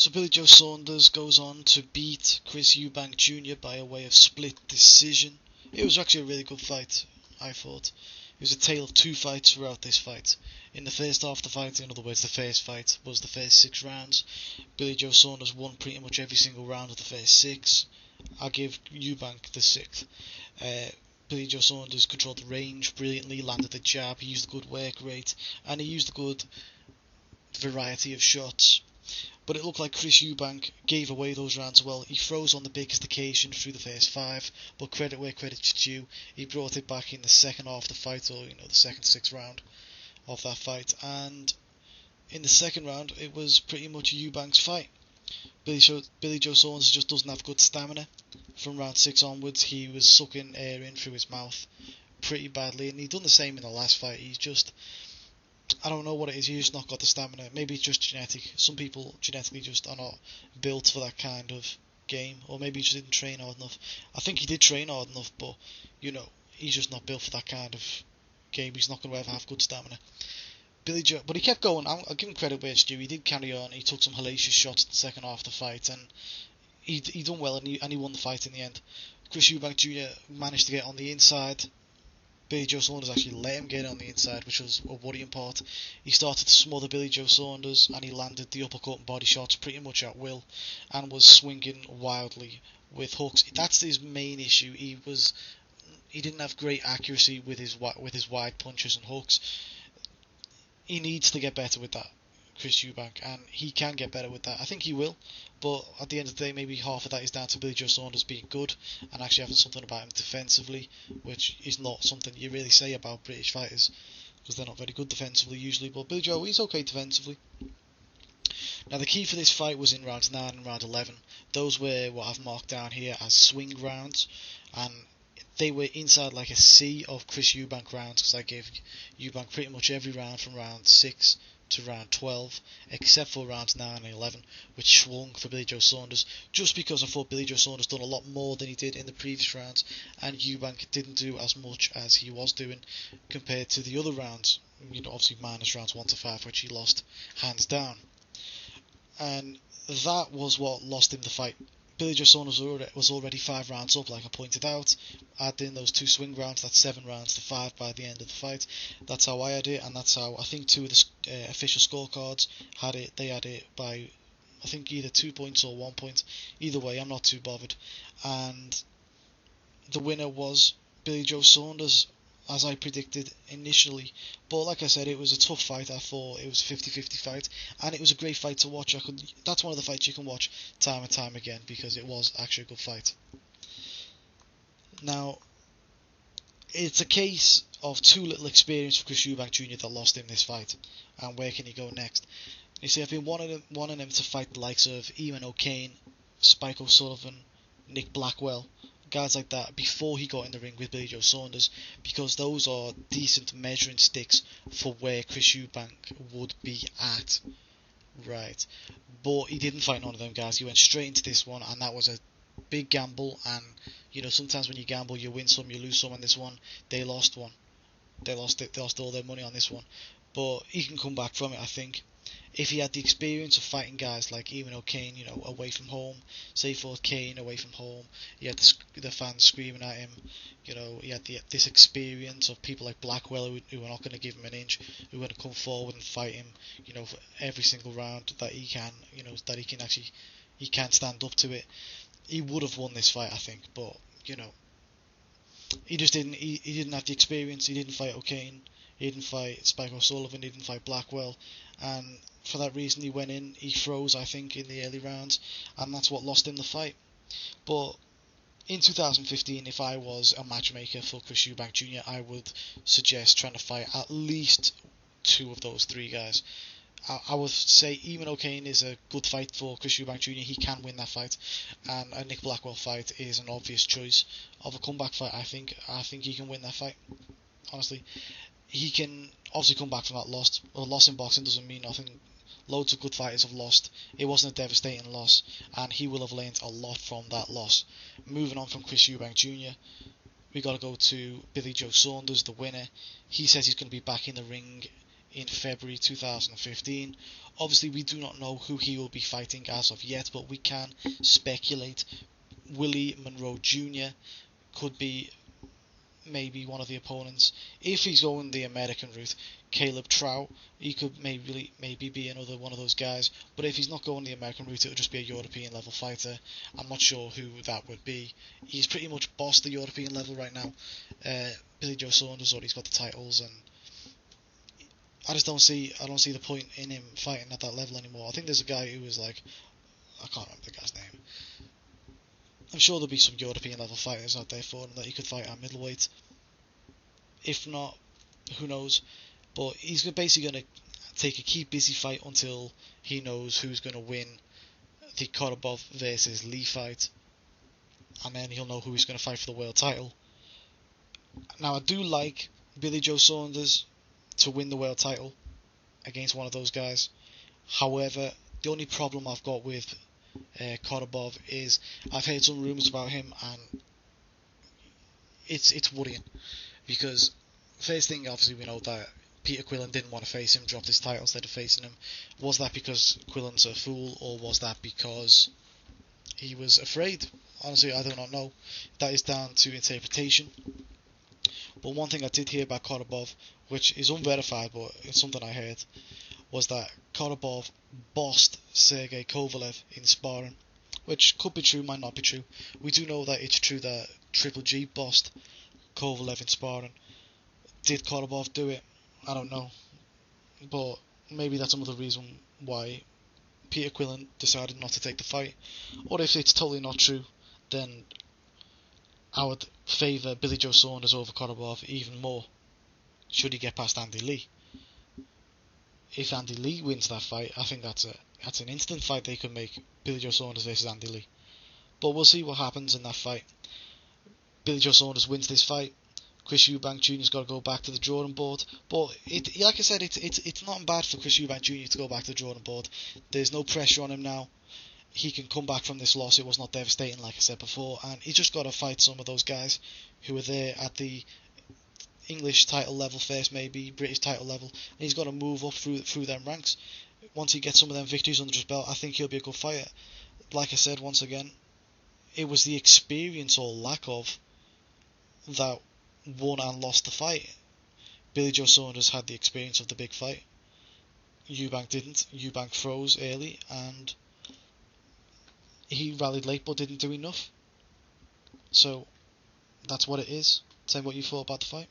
So Billy Joe Saunders goes on to beat Chris Eubank Jr. by a way of split decision. It was actually a really good fight, I thought. It was a tale of two fights throughout this fight. In the first half of the fight, in other words the first fight, was the first 6 rounds. Billy Joe Saunders won pretty much every single round of the first 6. I give Eubank the 6th. Billy Joe Saunders controlled the range brilliantly, landed the jab, he used the good work rate, and he used the good variety of shots. But it looked like Chris Eubank gave away those rounds well. He froze on the biggest occasion through the first 5, but credit where credit's due. He brought it back in the second half of the fight, or the second 6th round of that fight. And in the second round, it was pretty much Eubank's fight. Billy Joe Saunders just doesn't have good stamina. From round 6 onwards, he was sucking air in through his mouth pretty badly, and he done the same in the last fight. He's just, I don't know what it is, he's just not got the stamina. Maybe it's just genetic. Some people genetically just are not built for that kind of game, or maybe he just didn't train hard enough. I think he did train hard enough, but he's just not built for that kind of game. He's not going to ever have good stamina. Billy Joe, but he kept going. I'll give him credit where it's due. He did carry on. He took some hellacious shots in the second half of the fight, and he done well, and he won the fight in the end. Chris Eubank Jr. managed to get on the inside. Billy Joe Saunders actually let him get on the inside, which was a worrying part. He started to smother Billy Joe Saunders, and he landed the uppercut and body shots pretty much at will, and was swinging wildly with hooks. That's his main issue. He didn't have great accuracy with his wide punches and hooks. He needs to get better with that, Chris Eubank, and he can get better with that. I think he will, but at the end of the day, maybe half of that is down to Billy Joe Saunders being good and actually having something about him defensively, which is not something you really say about British fighters, because they're not very good defensively usually. But Billy Joe, he's okay defensively. Now the key for this fight was in rounds 9 and round 11. Those were what I've marked down here as swing rounds, and they were inside like a sea of Chris Eubank rounds, because I gave Eubank pretty much every round from round 6 to round 12, except for rounds 9 and 11, which swung for Billy Joe Saunders, just because I thought Billy Joe Saunders done a lot more than he did in the previous rounds, and Eubank didn't do as much as he was doing compared to the other rounds, obviously minus rounds 1 to 5, which he lost hands down. And that was what lost him the fight. Billy Joe Saunders was already 5 rounds up, like I pointed out. Add in those 2 swing rounds, that's 7 rounds to 5 by the end of the fight. That's how I had it, and that's how I think 2 of the official scorecards had it. They had it by, I think, either 2 points or 1 point. Either way, I'm not too bothered. And the winner was Billy Joe Saunders, as I predicted initially. But like I said, it was a tough fight. I thought it was a 50-50 fight, and it was a great fight to watch. That's one of the fights you can watch time and time again, because it was actually a good fight. Now, it's a case of too little experience for Chris Eubank Jr. that lost him this fight, and where can he go next? You see, I've been wanting him to fight the likes of Eamon O'Kane, Spike O'Sullivan, Nick Blackwell, guys like that, before he got in the ring with Billy Joe Saunders, because those are decent measuring sticks for where Chris Eubank would be at. Right. But he didn't fight none of them guys. He went straight into this one, and that was a big gamble. And sometimes when you gamble, you win some, you lose some. And this one, they lost one. They lost all their money on this one. But he can come back from it, I think. If he had the experience of fighting guys like Eamon O'Kane, away from home, say Fort Kane away from home, he had the fans screaming at him, he had this experience of people like Blackwell who are not going to give him an inch, who are going to come forward and fight him, for every single round that he can, that he can stand up to it. He would have won this fight, I think, but, he just didn't, he didn't have the experience. He didn't fight O'Kane, he didn't fight Spike O'Sullivan, he didn't fight Blackwell, and for that reason he went in, he froze, I think, in the early rounds, and that's what lost him the fight. But in 2015, if I was a matchmaker for Chris Eubank Jr., I would suggest trying to fight at least 2 of those 3 guys. I would say Eamon O'Kane is a good fight for Chris Eubank Jr. He can win that fight, and a Nick Blackwell fight is an obvious choice of a comeback fight. I think he can win that fight. Honestly, he can obviously come back from that loss. Well, a loss in boxing doesn't mean nothing. Loads of good fighters have lost. It wasn't a devastating loss, and he will have learned a lot from that loss. Moving on from Chris Eubank Jr., we got to go to Billy Joe Saunders, the winner. He says he's going to be back in the ring in February 2015. Obviously, we do not know who he will be fighting as of yet, but we can speculate. Willie Monroe Jr. could be maybe one of the opponents. If he's going the American route, Caleb Trout, he could maybe be another one of those guys. But if he's not going the American route, it'll just be a European level fighter. I'm not sure who that would be. He's pretty much bossed the European level right now. Billy Joe Saunders already got the titles, and I don't see the point in him fighting at that level anymore. I think there's a guy who was like, I can't remember the guy's name. I'm sure there'll be some European level fighters out there for him that he could fight at middleweight. If not, who knows? But he's basically going to take a keep busy fight until he knows who's going to win the Korobov versus Lee fight, and then he'll know who he's going to fight for the world title. Now, I do like Billy Joe Saunders to win the world title against one of those guys. However, the only problem I've got with Korobov is I've heard some rumours about him, and it's worrying, because first thing, obviously, we know that Peter Quillen didn't want to face him, dropped his title instead of facing him. Was that because Quillen's a fool, or was that because he was afraid? Honestly, I do not know. That is down to interpretation. But one thing I did hear about Korobov, which is unverified, but it's something I heard, was that Korobov bossed Sergey Kovalev in sparring, which could be true, might not be true. We do know that it's true that Triple G bossed Kovalev in sparring. Did Korobov do it? I don't know, but maybe that's another reason why Peter Quillen decided not to take the fight. Or if it's totally not true, then I would favour Billy Joe Saunders over Korobov even more, should he get past Andy Lee. If Andy Lee wins that fight, I think that's an instant fight they could make, Billy Joe Saunders versus Andy Lee. But we'll see what happens in that fight. Billy Joe Saunders wins this fight. Chris Eubank Jr.'s got to go back to the drawing board. But like I said, it's not bad for Chris Eubank Jr. to go back to the drawing board. There's no pressure on him now. He can come back from this loss. It was not devastating, like I said before, and he's just got to fight some of those guys who are there at the English title level first, maybe British title level, and he's got to move up through them ranks. Once he gets some of them victories under his belt, I think he'll be a good fighter. Like I said, once again, it was the experience or lack of that won and lost the fight. Billy Joe Saunders had the experience of the big fight. Eubank didn't. Eubank froze early, and he rallied late but didn't do enough. So that's what it is. Tell me what you thought about the fight.